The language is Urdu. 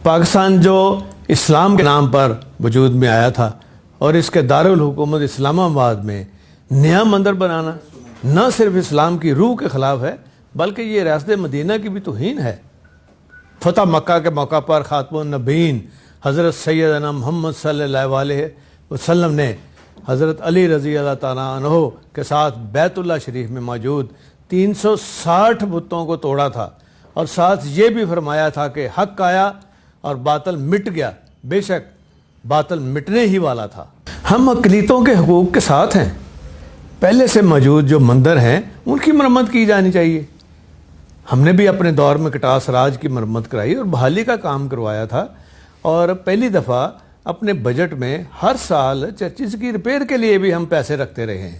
پاکستان جو اسلام کے نام پر وجود میں آیا تھا اور اس کے دارالحکومت اسلام آباد میں نیا مندر بنانا نہ صرف اسلام کی روح کے خلاف ہے بلکہ یہ ریاست مدینہ کی بھی توہین ہے۔ فتح مکہ کے موقع پر خاتم النبیین حضرت سیدنا محمد صلی اللہ علیہ وسلم نے حضرت علی رضی اللہ تعالیٰ عنہ کے ساتھ بیت اللہ شریف میں موجود 360 بتوں کو توڑا تھا اور ساتھ یہ بھی فرمایا تھا کہ حق آیا اور باطل مٹ گیا، بے شک باطل مٹنے ہی والا تھا۔ ہم اقلیتوں کے حقوق کے ساتھ ہیں۔ پہلے سے موجود جو مندر ہیں ان کی مرمت کی جانی چاہیے۔ ہم نے بھی اپنے دور میں کٹاس راج کی مرمت کرائی اور بحالی کا کام کروایا تھا، اور پہلی دفعہ اپنے بجٹ میں ہر سال چرچز کی ریپیئر کے لیے بھی ہم پیسے رکھتے رہے ہیں۔